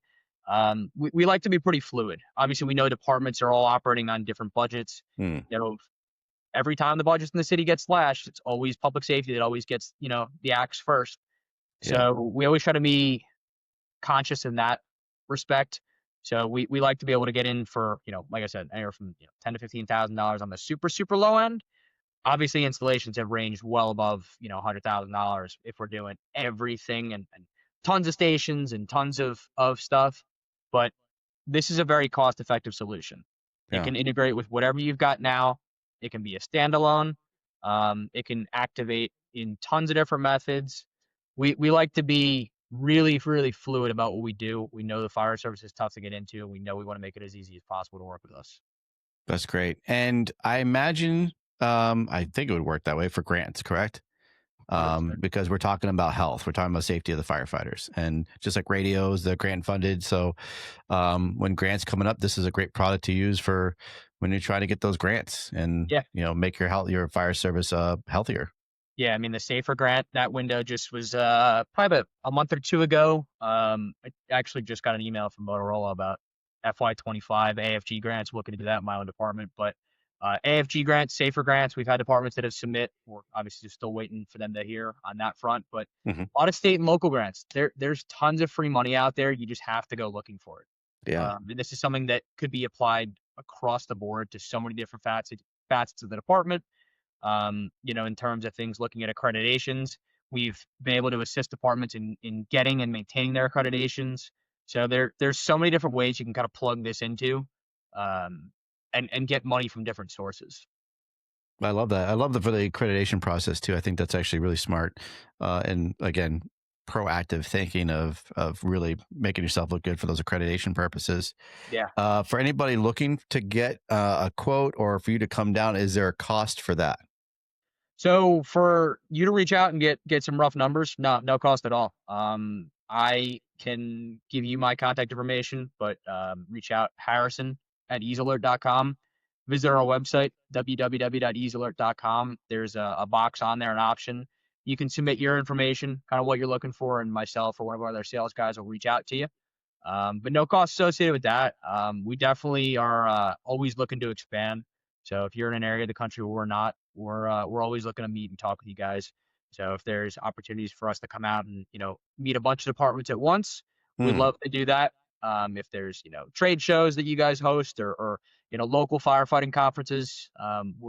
We like to be pretty fluid. Obviously, we know departments are all operating on different budgets. Every time the budgets in the city get slashed, it's always public safety that always gets, the axe first. So we always try to be conscious in that respect. So we like to be able to get in for, like I said, anywhere from $10,000 to $15,000 on the super, super low end. Obviously, installations have ranged well above, $100,000 if we're doing everything and tons of stations and tons of stuff. But this is a very cost-effective solution. It can integrate with whatever you've got now. It can be a standalone. It can activate in tons of different methods. We like to be really, really fluid about what we do. We know the fire service is tough to get into, and we know we want to make it as easy as possible to work with us. That's great. And I imagine, I think it would work that way for grants, correct? Because we're talking about health, we're talking about safety of the firefighters, and just like radios, they're grant funded. So when grants coming up, this is a great product to use for when you're trying to get those grants and make your fire service healthier. Yeah, I mean, the SAFER grant, that window just was probably about a month or 2 ago. I actually just got an email from Motorola about FY25 AFG grants, looking to do that in my own department. But AFG grants, SAFER grants, we've had departments that have submit. We're obviously just still waiting for them to hear on that front. But a lot of state and local grants. There's tons of free money out there. You just have to go looking for it. Yeah. This is something that could be applied across the board to so many different facets of the department. In terms of things looking at accreditations, we've been able to assist departments in getting and maintaining their accreditations. So there's so many different ways you can kind of plug this into and get money from different sources. I love that. I love for the accreditation process too. I think that's actually really smart. And again, proactive thinking of really making yourself look good for those accreditation purposes. Yeah. For anybody looking to get a quote or for you to come down, is there a cost for that? So for you to reach out and get some rough numbers, no cost at all. I can give you my contact information, but reach out Harrison at EaseAlert.com. Visit our website, www.easealert.com. There's a box on there, an option. You can submit your information, kind of what you're looking for, and myself or one of our other sales guys will reach out to you. But no cost associated with that. We definitely are always looking to expand. So if you're in an area of the country where we're not, we're always looking to meet and talk with you guys. So if there's opportunities for us to come out and meet a bunch of departments at once, we'd love to do that. If there's trade shows that you guys host or local firefighting conferences,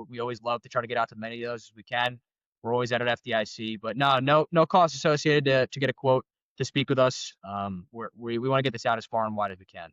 we always love to try to get out to many of those as we can. We're always at FDIC, but no cost associated to get a quote to speak with us. We want to get this out as far and wide as we can.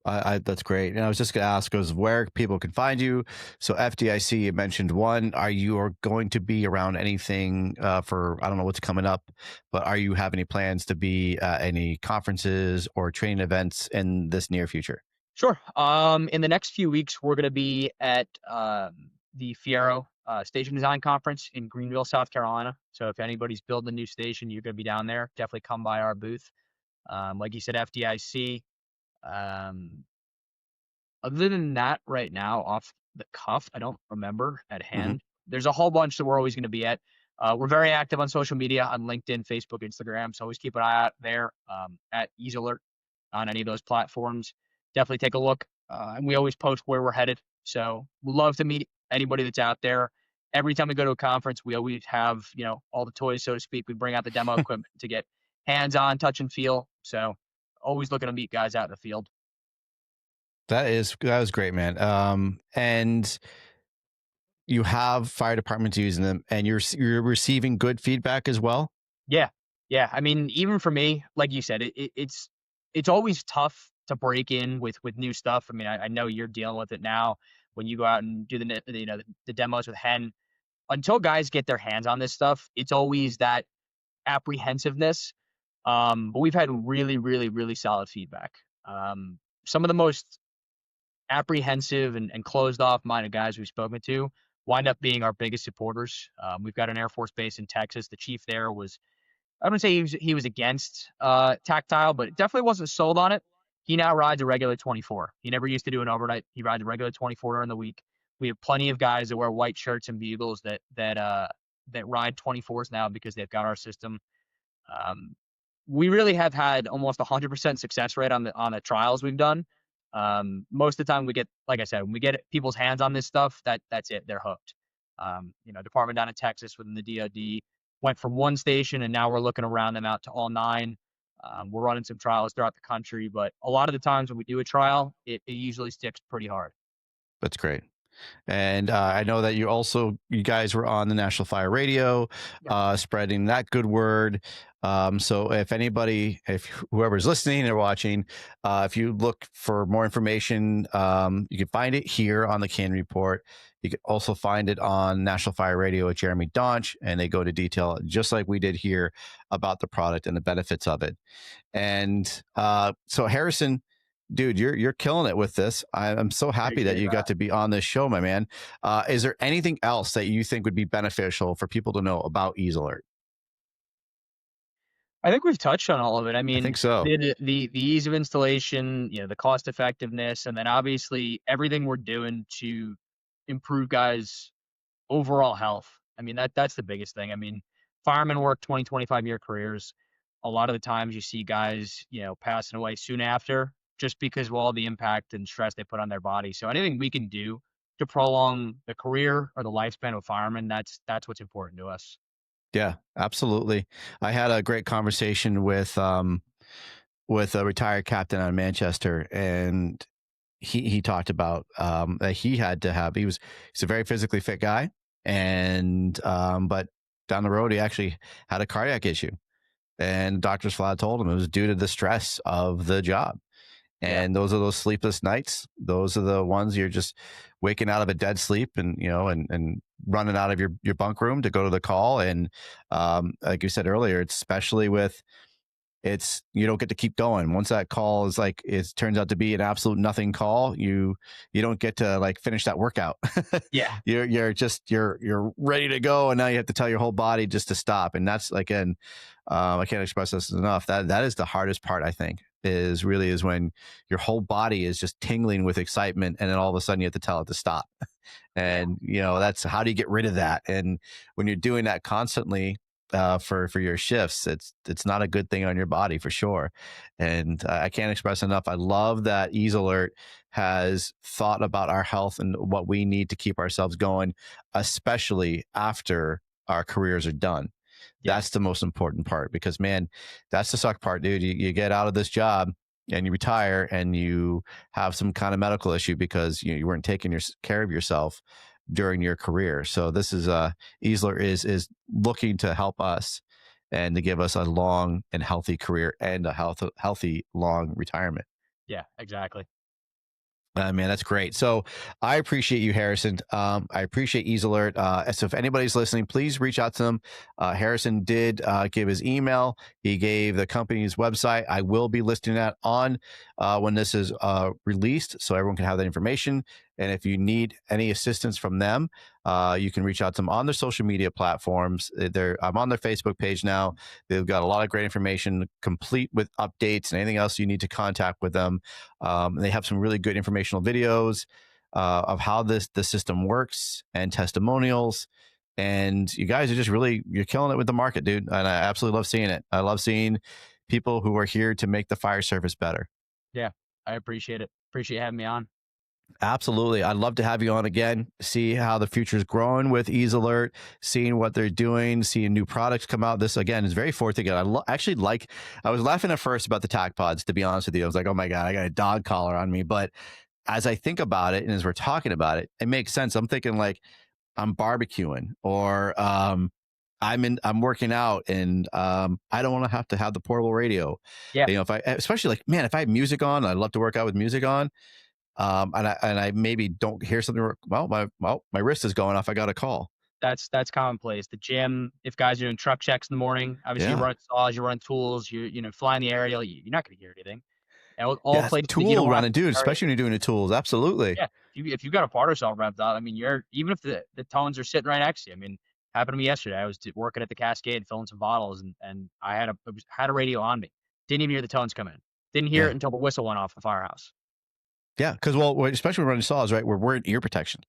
That's great. And I was just going to ask is where people can find you. So FDIC, you mentioned one. Are you going to be around anything for, I don't know what's coming up, but are you have any plans to be at any conferences or training events in this near future? Sure. In the next few weeks, we're going to be at the Fiero Station Design Conference in Greenville, South Carolina. So if anybody's building a new station, you're going to be down there. Definitely come by our booth. Like you said, FDIC. Other than that, right now, off the cuff, I don't remember at hand. There's a whole bunch that we're always going to be at. We're very active on social media, on LinkedIn, Facebook, Instagram. So always keep an eye out there at EaseAlert on any of those platforms. Definitely take a look. And we always post where we're headed. So we'd love to meet anybody that's out there. Every time we go to a conference, we always have, all the toys, so to speak. We bring out the demo equipment to get hands-on, touch and feel. So always looking to meet guys out in the field. That was great, man. And you have fire departments using them, and you're receiving good feedback as well. Yeah. I mean, even for me, like you said, it's always tough to break in with new stuff. I mean, I know you're dealing with it now when you go out and do the demos with Hen. Until guys get their hands on this stuff, it's always that apprehensiveness. But we've had really, really, really solid feedback. Some of the most apprehensive and closed off minded guys we've spoken to wind up being our biggest supporters. We've got an Air Force base in Texas. The chief there was, I wouldn't say he was against tactile, but definitely wasn't sold on it. He now rides a regular 24. He never used to do an overnight. He rides a regular 24 during the week. We have plenty of guys that wear white shirts and bugles that ride 24s now because they've got our system. We really have had almost 100% success rate on the trials we've done. Most of the time we get, like I said, when we get people's hands on this stuff, that's it. They're hooked. Department down in Texas within the DoD went from one station and now we're looking around them out to all 9. We're running some trials throughout the country, but a lot of the times when we do a trial, it usually sticks pretty hard. That's great. And I know that you guys were on the National Fire Radio, spreading that good word. So if whoever's listening or watching, if you look for more information, you can find it here on the C.A.N Report. You can also find it on National Fire Radio with Jeremy Donch, and they go to detail just like we did here about the product and the benefits of it. And so Harrison, dude, you're killing it with this. I'm so happy that you got to be on this show, my man. Is there anything else that you think would be beneficial for people to know about EaseAlert? I think we've touched on all of it. I mean, I think so. The ease of installation, the cost effectiveness, and then obviously everything we're doing to improve guys' overall health. I mean, that's the biggest thing. I mean, firemen work 20, 25-year careers. A lot of the times you see guys, passing away soon after just because of all the impact and stress they put on their body. So anything we can do to prolong the career or the lifespan of firemen, that's what's important to us. Yeah, absolutely. I had a great conversation with a retired captain out of Manchester, and he talked about that he's a very physically fit guy, and but down the road he actually had a cardiac issue, and doctors flat told him it was due to the stress of the job. And those are those sleepless nights. Those are the ones you're just waking out of a dead sleep and, and running out of your bunk room to go to the call. And like you said earlier, it's especially with, you don't get to keep going. Once that call is like, it turns out to be an absolute nothing call, you don't get to like finish that workout. Yeah. You're ready to go. And now you have to tell your whole body just to stop. And that's again, I can't express this enough. That is the hardest part, I think, is when your whole body is just tingling with excitement. And then all of a sudden you have to tell it to stop. And, that's how do you get rid of that? And when you're doing that constantly, for your shifts, it's not a good thing on your body for sure. And I can't express enough. I love that EaseAlert has thought about our health and what we need to keep ourselves going, especially after our careers are done. That's the most important part, because man, that's the suck part, dude. You get out of this job and you retire and you have some kind of medical issue because you weren't taking care of yourself during your career. So this is EaseAlert is looking to help us and to give us a long and healthy career and a healthy long retirement. Yeah, exactly. Man, that's great. So I appreciate you, Harrison. I appreciate EaseAlert. So if anybody's listening, please reach out to them. Harrison did give his email. He gave the company's website. I will be listing that on when this is released, so everyone can have that information. And if you need any assistance from them, you can reach out to them on their social media platforms. I'm on their Facebook page now. They've got a lot of great information, complete with updates and anything else you need to contact with them. They have some really good informational videos of how the system works and testimonials. And you guys are just you're killing it with the market, dude. And I absolutely love seeing it. I love seeing people who are here to make the fire service better. Yeah, I appreciate it. Appreciate having me on. Absolutely. I'd love to have you on again, see how the future is growing with EaseAlert, seeing what they're doing, seeing new products come out. This, again, is very forward thinking. I was laughing at first about the TacPods, to be honest with you. I was like, oh my God, I got a dog collar on me. But as I think about it and as we're talking about it, it makes sense. I'm thinking like I'm barbecuing or I'm working out and I don't want to have the portable radio. Yeah. If I have music on, I'd love to work out with music on. And I maybe don't hear something. My wrist is going off. I got a call. That's commonplace. The gym, if guys are doing truck checks in the morning, obviously you run saws, you run tools, you flying the aerial, you're not going to hear anything. And all places tool running, dude, especially when you're doing the tools. Absolutely. Yeah. If you've got a parter saw revved up, I mean, even if the tones are sitting right next to you. I mean, happened to me yesterday. I was working at the Cascade, filling some bottles, and I had a radio on me. Didn't even hear the tones come in. Didn't hear it until the whistle went off the firehouse. Yeah, because especially when we're running saws, right? We're wearing ear protection,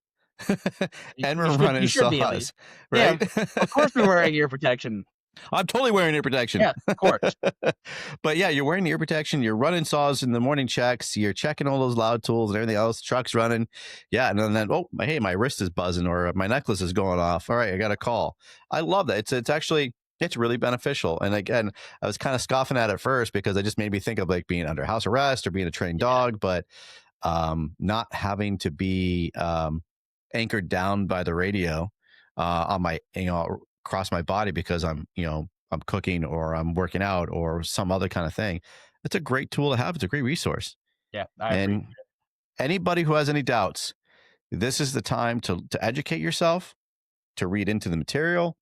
and we're running saws, right? Yeah, of course, we're wearing ear protection. I'm totally wearing ear protection. Yeah, of course. But yeah, you're wearing ear protection. You're running saws in the morning checks. You're checking all those loud tools and everything else. Truck's running. Yeah, and then my wrist is buzzing or my necklace is going off. All right, I got a call. I love that. It's really beneficial. And again, I was kind of scoffing at it first because it just made me think of like being under house arrest or being a trained dog, but not having to be anchored down by the radio on my across my body because I'm cooking or I'm working out or some other kind of thing. It's a great tool to have. It's a great resource. Yeah, and anybody who has any doubts, this is the time to educate yourself, to read into the material,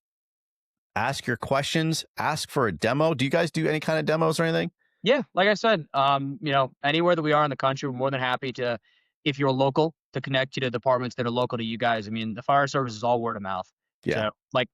ask your questions, ask for a demo. Do you guys do any kind of demos or anything? Yeah, like I said, anywhere that we are in the country, we're more than happy to, if you're local, to connect you to departments that are local to you guys. I mean, the fire service is all word of mouth. Yeah. So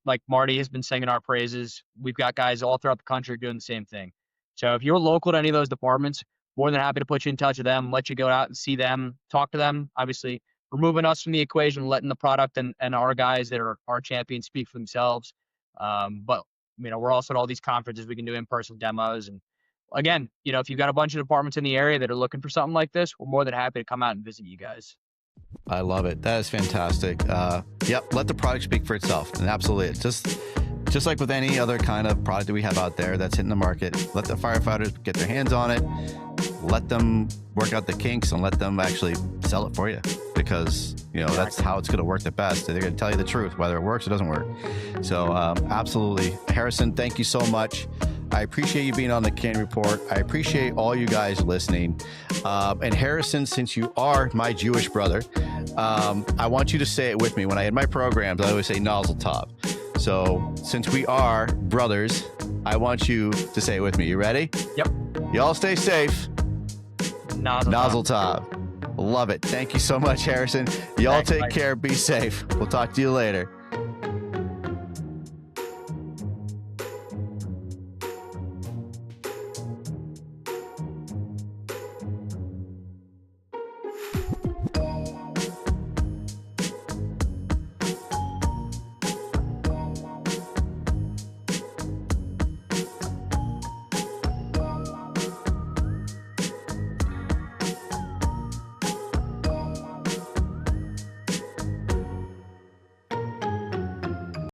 like Marty has been singing our praises. We've got guys all throughout the country doing the same thing. So if you're local to any of those departments, more than happy to put you in touch with them, let you go out and see them, talk to them. Obviously, removing us from the equation, letting the product and our guys that are our champions speak for themselves. But we're also at all these conferences. We can do in-person demos. And again, if you've got a bunch of departments in the area that are looking for something like this, we're more than happy to come out and visit you guys. I love it. That is fantastic. Yep. Let the product speak for itself. And absolutely. It's just like with any other kind of product that we have out there that's hitting the market, let the firefighters get their hands on it, let them work out the kinks and let them actually sell it for you because, that's how it's going to work the best. They're going to tell you the truth, whether it works or doesn't work. So absolutely. Harrison, thank you so much. I appreciate you being on the C.A.N Report. I appreciate all you guys listening. And Harrison, since you are my Jewish brother, I want you to say it with me. When I had my programs, I always say Nozzle Top. So since we are brothers, I want you to say it with me. You ready? Yep. Y'all stay safe. Nozzle Top. Love it. Thank you so much, Harrison. Y'all take care. Be safe. We'll talk to you later.